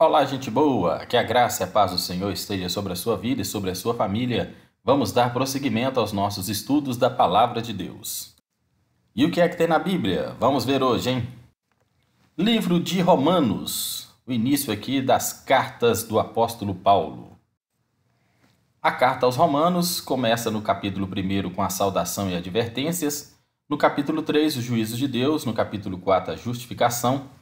Olá, gente boa! Que a graça e a paz do Senhor esteja sobre a sua vida e sobre a sua família. Vamos dar prosseguimento aos nossos estudos da Palavra de Deus. E o que é que tem na Bíblia? Vamos ver hoje, hein? Livro de Romanos, o início aqui das cartas do apóstolo Paulo. A carta aos Romanos começa no capítulo 1 com a saudação e advertências, no capítulo 3, os juízos de Deus, no capítulo 4, a justificação,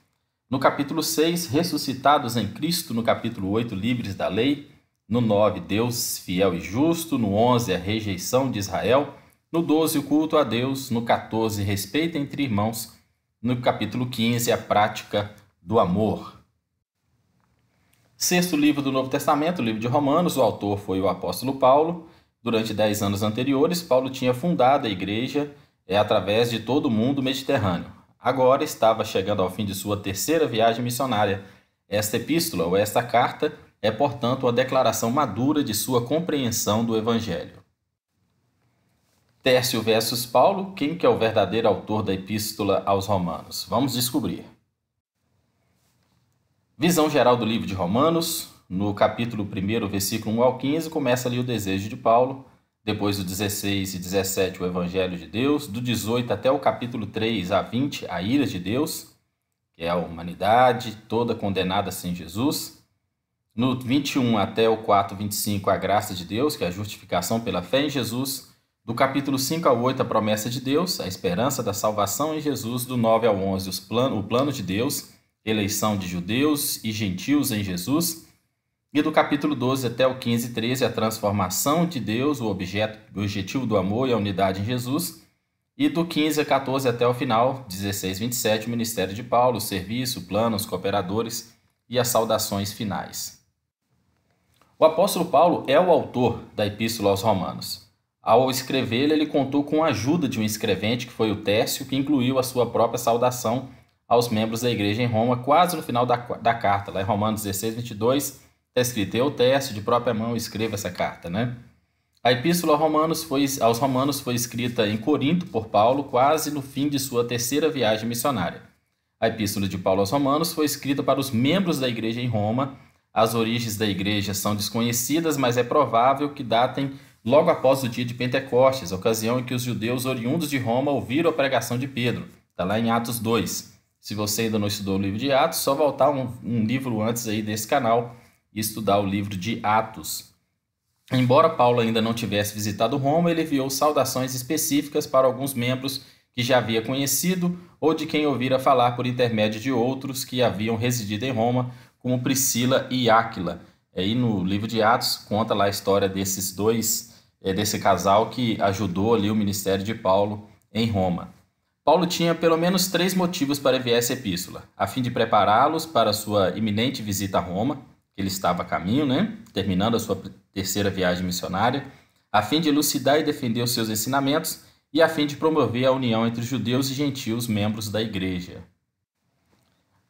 no capítulo 6, ressuscitados em Cristo, no capítulo 8, livres da lei, no 9, Deus fiel e justo, no 11, a rejeição de Israel, no 12, o culto a Deus, no 14, respeito entre irmãos, no capítulo 15, a prática do amor. Sexto livro do Novo Testamento, o livro de Romanos, o autor foi o apóstolo Paulo. Durante 10 anos anteriores, Paulo tinha fundado a igreja através de todo o mundo mediterrâneo. Agora estava chegando ao fim de sua terceira viagem missionária. Esta epístola, ou esta carta, é, portanto, uma declaração madura de sua compreensão do Evangelho. Tércio versus Paulo, quem que é o verdadeiro autor da epístola aos Romanos? Vamos descobrir. Visão geral do livro de Romanos, no capítulo 1, versículo 1 ao 15, começa ali o desejo de Paulo. Depois do 16 e 17, o Evangelho de Deus. Do 18 até o capítulo 3 a 20, a ira de Deus, que é a humanidade toda condenada sem Jesus. No 21 até o 4, 25, a graça de Deus, que é a justificação pela fé em Jesus. Do capítulo 5 ao 8, a promessa de Deus, a esperança da salvação em Jesus. Do 9 ao 11, o plano de Deus, eleição de judeus e gentios em Jesus. E do capítulo 12 até o 15 e 13, a transformação de Deus, o objetivo do amor e a unidade em Jesus. E do 15 a 14 até o final, 16 e 27, o ministério de Paulo, o serviço, o plano, os cooperadores e as saudações finais. O apóstolo Paulo é o autor da epístola aos Romanos. Ao escrevê-la, ele contou com a ajuda de um escrevente, que foi o Tércio, que incluiu a sua própria saudação aos membros da igreja em Roma, quase no final da carta, lá em Romanos 16, 22, está escrito: eu, Tércio, de própria mão escrevo essa carta, né? A epístola aos Romanos foi escrita em Corinto por Paulo, quase no fim de sua terceira viagem missionária. A epístola de Paulo aos Romanos foi escrita para os membros da igreja em Roma. As origens da igreja são desconhecidas, mas é provável que datem logo após o dia de Pentecostes, ocasião em que os judeus oriundos de Roma ouviram a pregação de Pedro. Está lá em Atos 2. Se você ainda não estudou o livro de Atos, só voltar um livro antes aí desse canal e estudar o livro de Atos. Embora Paulo ainda não tivesse visitado Roma, ele enviou saudações específicas para alguns membros que já havia conhecido ou de quem ouvira falar por intermédio de outros que haviam residido em Roma, como Priscila e Áquila. Aí no livro de Atos conta lá a história desse casal que ajudou ali o ministério de Paulo em Roma. Paulo tinha pelo menos 3 motivos para enviar essa epístola: a fim de prepará-los para sua iminente visita a Roma, ele estava a caminho, né? Terminando a sua terceira viagem missionária, a fim de elucidar e defender os seus ensinamentos e a fim de promover a união entre judeus e gentios, membros da igreja.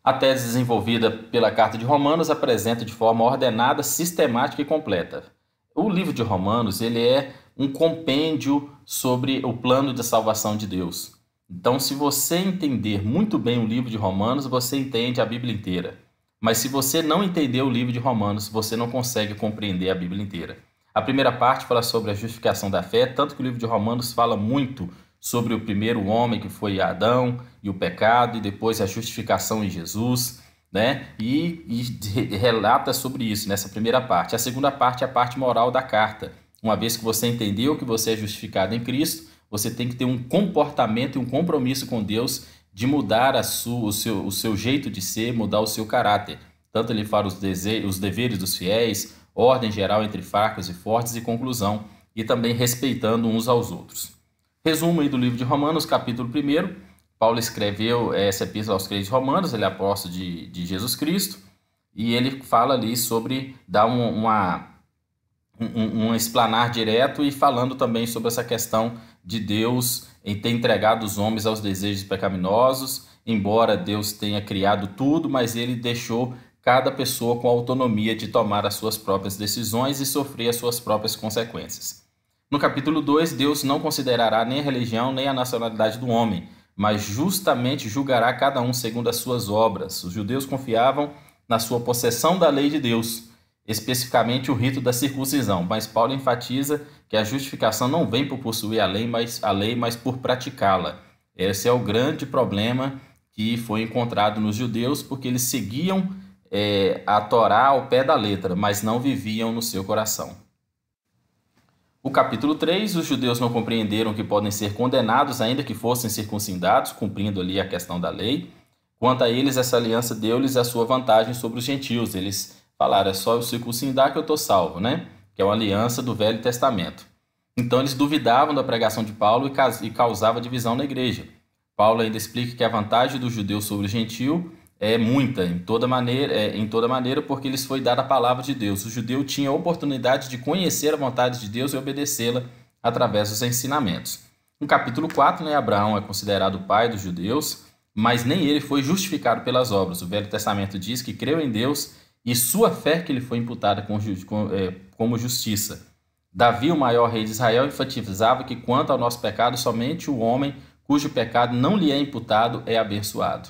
A tese desenvolvida pela Carta de Romanos apresenta de forma ordenada, sistemática e completa. O livro de Romanos ele é um compêndio sobre o plano de salvação de Deus. Então, se você entender muito bem o livro de Romanos, você entende a Bíblia inteira. Mas se você não entender o livro de Romanos, você não consegue compreender a Bíblia inteira. A primeira parte fala sobre a justificação da fé, tanto que o livro de Romanos fala muito sobre o primeiro homem, que foi Adão, e o pecado, e depois a justificação em Jesus, né? E relata sobre isso nessa primeira parte. A segunda parte é a parte moral da carta. Uma vez que você entendeu que você é justificado em Cristo, você tem que ter um comportamento e um compromisso com Deus de mudar o seu jeito de ser, mudar o seu caráter. Tanto ele fala os deveres dos fiéis, ordem geral entre fracos e fortes e conclusão, e também respeitando uns aos outros. Resumo aí do livro de Romanos, capítulo 1. Paulo escreveu essa epístola aos crentes romanos, ele é apóstolo de Jesus Cristo, e ele fala ali sobre dar um explanar direto e falando também sobre essa questão de Deus em ter entregado os homens aos desejos pecaminosos, embora Deus tenha criado tudo, mas ele deixou cada pessoa com autonomia de tomar as suas próprias decisões e sofrer as suas próprias consequências. No capítulo 2, Deus não considerará nem a religião nem a nacionalidade do homem, mas justamente julgará cada um segundo as suas obras. Os judeus confiavam na sua possessão da lei de Deus, especificamente o rito da circuncisão. Mas Paulo enfatiza que a justificação não vem por possuir a lei, mas por praticá-la. Esse é o grande problema que foi encontrado nos judeus, porque eles seguiam a Torá ao pé da letra, mas não viviam no seu coração. O capítulo 3, os judeus não compreenderam que podem ser condenados ainda que fossem circuncidados, cumprindo ali a questão da lei. Quanto a eles, essa aliança deu-lhes a sua vantagem sobre os gentios. Eles falaram, é só eu circuncidar que eu estou salvo, né? Que é uma aliança do Velho Testamento. Então eles duvidavam da pregação de Paulo e causava divisão na igreja. Paulo ainda explica que a vantagem do judeu sobre o gentio é muita, em toda maneira, porque lhes foi dada a palavra de Deus. O judeu tinha a oportunidade de conhecer a vontade de Deus e obedecê-la através dos ensinamentos. No capítulo 4, Abraão é considerado o pai dos judeus, mas nem ele foi justificado pelas obras. O Velho Testamento diz que creu em Deus e sua fé que lhe foi imputada como justiça. Davi, o maior rei de Israel, enfatizava que quanto ao nosso pecado, somente o homem cujo pecado não lhe é imputado é abençoado.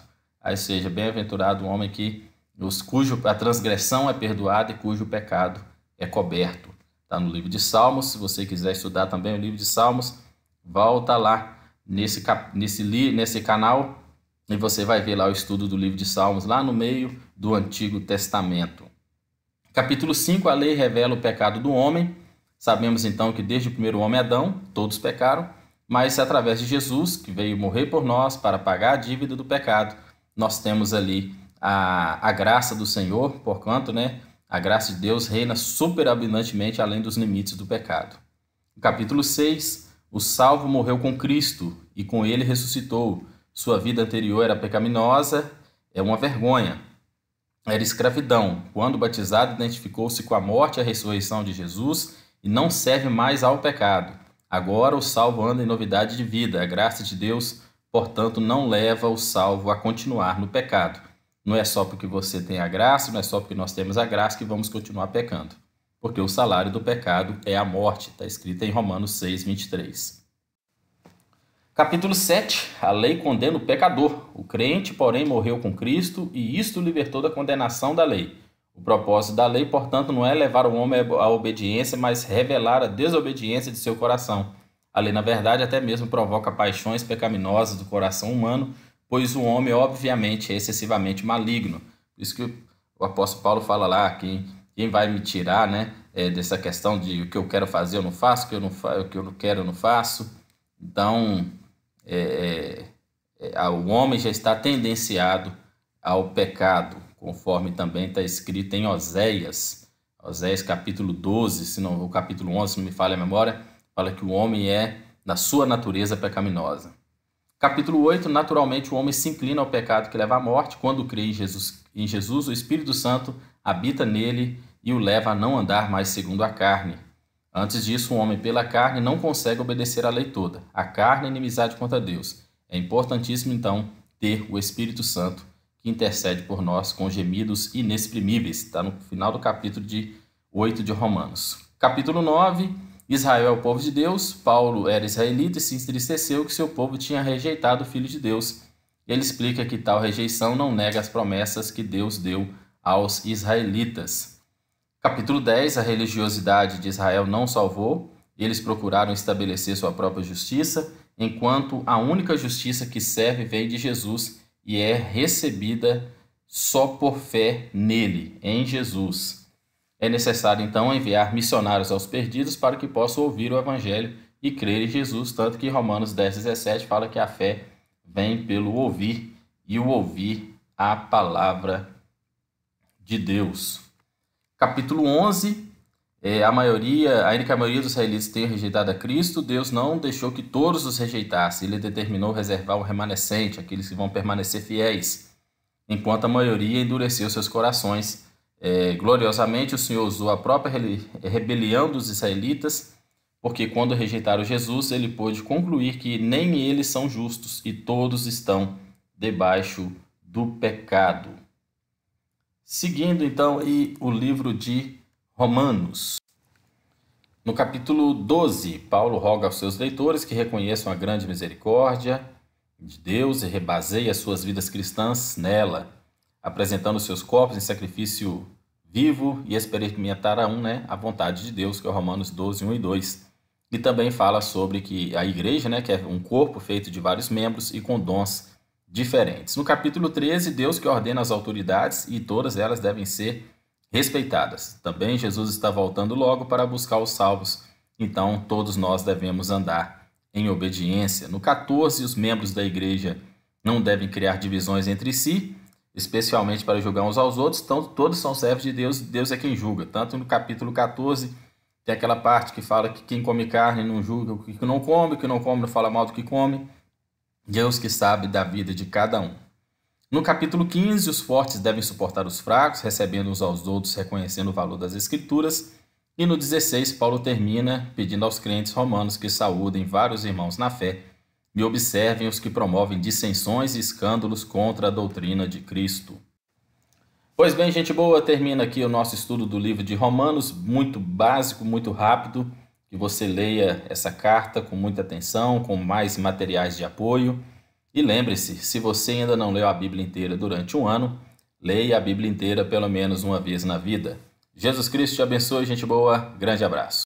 Ou seja, bem-aventurado o homem cuja transgressão é perdoada e cujo pecado é coberto. Está no livro de Salmos. Se você quiser estudar também o livro de Salmos, volta lá nesse canal e você vai ver lá o estudo do livro de Salmos, lá no meio do Antigo Testamento. Capítulo 5, a lei revela o pecado do homem. Sabemos então que desde o primeiro homem Adão, todos pecaram, mas através de Jesus, que veio morrer por nós para pagar a dívida do pecado, nós temos ali a graça do Senhor, porquanto, a graça de Deus reina superabundantemente além dos limites do pecado. No capítulo 6, o salvo morreu com Cristo e com ele ressuscitou. Sua vida anterior era pecaminosa, é uma vergonha, era escravidão. Quando batizado, identificou-se com a morte e a ressurreição de Jesus e não serve mais ao pecado. Agora o salvo anda em novidade de vida. A graça de Deus, portanto, não leva o salvo a continuar no pecado. Não é só porque você tem a graça, não é só porque nós temos a graça que vamos continuar pecando. Porque o salário do pecado é a morte, está escrito em Romanos 6, 23. Capítulo 7. A lei condena o pecador. O crente, porém, morreu com Cristo e isto o libertou da condenação da lei. O propósito da lei, portanto, não é levar o homem à obediência, mas revelar a desobediência de seu coração. A lei, na verdade, até mesmo provoca paixões pecaminosas do coração humano, pois o homem, obviamente, é excessivamente maligno. Por isso que o apóstolo Paulo fala lá, quem vai me tirar dessa questão de o que eu quero fazer eu não faço, o que eu não quero eu não faço. Então, o homem já está tendenciado ao pecado, conforme também está escrito em Oséias capítulo 12, o capítulo 11, se não me falha a memória, fala que o homem é da sua natureza pecaminosa. Capítulo 8, naturalmente o homem se inclina ao pecado que leva à morte. Quando crê em Jesus, o Espírito Santo habita nele e o leva a não andar mais segundo a carne. Antes disso, o homem pela carne não consegue obedecer à lei toda. A carne é inimizade contra Deus. É importantíssimo, então, ter o Espírito Santo que intercede por nós com gemidos inexprimíveis. Está no final do capítulo 8 de Romanos. Capítulo 9, Israel é o povo de Deus. Paulo era israelita e se entristeceu que seu povo tinha rejeitado o Filho de Deus. Ele explica que tal rejeição não nega as promessas que Deus deu aos israelitas. Capítulo 10, a religiosidade de Israel não salvou. Eles procuraram estabelecer sua própria justiça, enquanto a única justiça que serve vem de Jesus e é recebida só por fé nele, em Jesus. É necessário, então, enviar missionários aos perdidos para que possam ouvir o Evangelho e crer em Jesus, tanto que Romanos 10,17 fala que a fé vem pelo ouvir, e o ouvir a palavra de Deus. Capítulo 11, ainda que a maioria dos israelitas tenha rejeitado a Cristo, Deus não deixou que todos os rejeitassem. Ele determinou reservar o remanescente, aqueles que vão permanecer fiéis, enquanto a maioria endureceu seus corações. Gloriosamente, o Senhor usou a própria rebelião dos israelitas, porque quando rejeitaram Jesus, ele pôde concluir que nem eles são justos e todos estão debaixo do pecado. Seguindo, então, o livro de Romanos. No capítulo 12, Paulo roga aos seus leitores que reconheçam a grande misericórdia de Deus e rebaseiem as suas vidas cristãs nela. apresentando seus corpos em sacrifício vivo e experimentarão, a vontade de Deus, que é Romanos 12, 1 e 2. E também fala sobre que a igreja, que é um corpo feito de vários membros e com dons diferentes. No capítulo 13, Deus que ordena as autoridades e todas elas devem ser respeitadas. Também Jesus está voltando logo para buscar os salvos, então todos nós devemos andar em obediência. No 14, os membros da igreja não devem criar divisões entre si, especialmente para julgar uns aos outros, então todos são servos de Deus, Deus é quem julga. Tanto no capítulo 14, tem aquela parte que fala que quem come carne não julga o que não come não fala mal do que come, Deus que sabe da vida de cada um. No capítulo 15, os fortes devem suportar os fracos, recebendo uns aos outros, reconhecendo o valor das Escrituras. E no 16, Paulo termina pedindo aos crentes romanos que saúdem vários irmãos na fé e observem os que promovem dissensões e escândalos contra a doutrina de Cristo. Pois bem, gente boa, termina aqui o nosso estudo do livro de Romanos, muito básico, muito rápido, que você leia essa carta com muita atenção, com mais materiais de apoio. E lembre-se, se você ainda não leu a Bíblia inteira durante um ano, leia a Bíblia inteira pelo menos uma vez na vida. Jesus Cristo te abençoe, gente boa, grande abraço.